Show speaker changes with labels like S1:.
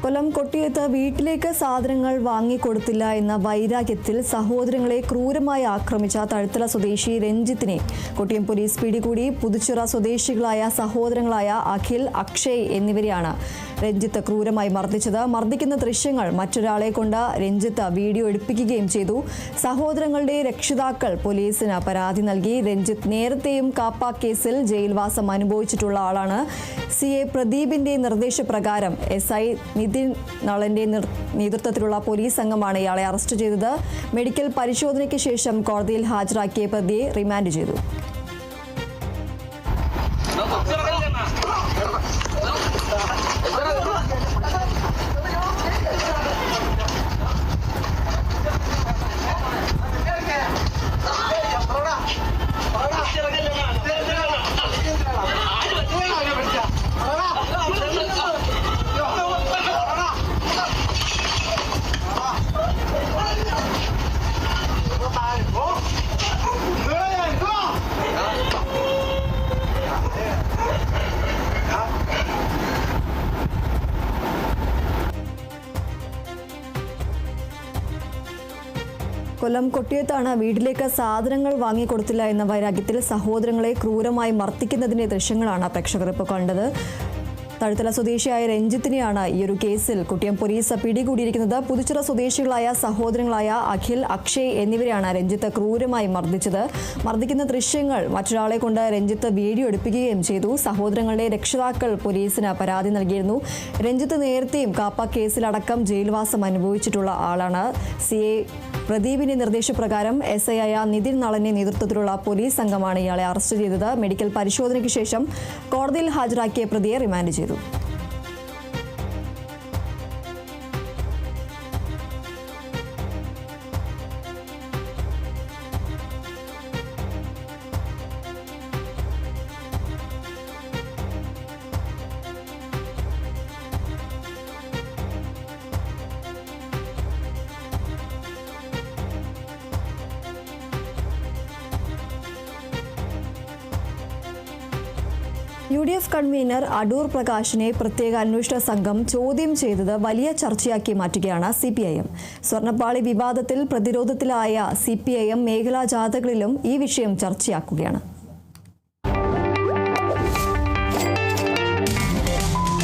S1: കൊല്ലം കൊട്ടിയത്ത് വീട്ടിലേക്ക് സാധനങ്ങൾ വാങ്ങിക്കൊടുത്തില്ല എന്ന വൈരാഗ്യത്തിൽ സഹോദരങ്ങളെ ക്രൂരമായി ആക്രമിച്ച തഴുത്തല സ്വദേശി രഞ്ജിത്തിനെ കൊട്ടിയം പോലീസ് പിടികൂടി. പുതുച്ചിറ സ്വദേശികളായ സഹോദരങ്ങളായ അഖിൽ, അക്ഷയ് എന്നിവരെയാണ് രഞ്ജിത്ത് ക്രൂരമായി മർദ്ദിച്ചത്. മർദ്ദിക്കുന്ന ദൃശ്യങ്ങൾ മറ്റൊരാളെ കൊണ്ട് രഞ്ജിത്ത് വീഡിയോ എടുപ്പിക്കുകയും ചെയ്തു. സഹോദരങ്ങളുടെ രക്ഷിതാക്കൾ പോലീസിന് പരാതി നൽകി. രഞ്ജിത്ത് നേരത്തെയും കാപ്പ കേസിൽ ജയിൽവാസം അനുഭവിച്ചിട്ടുള്ള ആളാണ്. CA പ്രദീപിന്റെ നിർദ്ദേശപ്രകാരം SI നിതിൻ നളന്റെ നേതൃത്വത്തിലുള്ള പോലീസ് സംഘമാണ് ഇയാളെ അറസ്റ്റ് ചെയ്തത്. മെഡിക്കൽ പരിശോധനയ്ക്ക് ശേഷം കോടതിയിൽ ഹാജരാക്കിയ പ്രതിയെ റിമാൻഡ് ചെയ്തു. കൊല്ലം കൊട്ടിയത്താണ് വീട്ടിലേക്ക് സാധനങ്ങൾ വാങ്ങിക്കൊടുത്തില്ല എന്ന വൈരാഗ്യത്തിൽ സഹോദരങ്ങളെ ക്രൂരമായി മർദ്ദിക്കുന്നതിന്റെ ദൃശ്യങ്ങളാണ് പ്രേക്ഷകർ ഇപ്പോൾ കണ്ടത്. തഴുത്തല സ്വദേശിയായ രഞ്ജിത്തിനെയാണ് ഈ ഒരു കേസിൽ കൊട്ടിയം പോലീസ് പിടികൂടിയിരിക്കുന്നത്. പുതുച്ചിറ സ്വദേശികളായ സഹോദരങ്ങളായ അഖിൽ, അക്ഷയ് എന്നിവരെയാണ് രഞ്ജിത്ത് ക്രൂരമായി മർദ്ദിച്ചത്. മർദ്ദിക്കുന്ന ദൃശ്യങ്ങൾ മറ്റൊരാളെ കൊണ്ട് രഞ്ജിത്ത് വീഡിയോ എടുപ്പിക്കുകയും ചെയ്തു. സഹോദരങ്ങളുടെ രക്ഷിതാക്കൾ പോലീസിന് പരാതി നൽകിയിരുന്നു. രഞ്ജിത്ത് നേരത്തെയും കാപ്പ കേസിലടക്കം ജയിൽവാസം അനുഭവിച്ചിട്ടുള്ള ആളാണ്. CA പ്രദീപിന്റെ നിർദ്ദേശപ്രകാരം SI ആയ നിതിൻ നളന്റെ നേതൃത്വത്തിലുള്ള പോലീസ് സംഘമാണ് ഇയാളെ അറസ്റ്റ് ചെയ്തത്. മെഡിക്കൽ പരിശോധനയ്ക്ക് ശേഷം കോടതിയിൽ ഹാജരാക്കിയ പ്രതിയെ റിമാൻഡ് ചെയ്തു. UDF കൺവീനർ അടൂർ പ്രകാശിനെ പ്രത്യേക അന്വേഷണ സംഘം ചോദ്യം ചെയ്തത് വലിയ ചർച്ചയാക്കി മാറ്റുകയാണ് CPIM. സ്വർണ്ണപ്പാളി വിവാദത്തിൽ പ്രതിരോധത്തിലായ CPIM മേഖലാ ജാഥകളിലും ഈ വിഷയം ചർച്ചയാക്കുകയാണ്.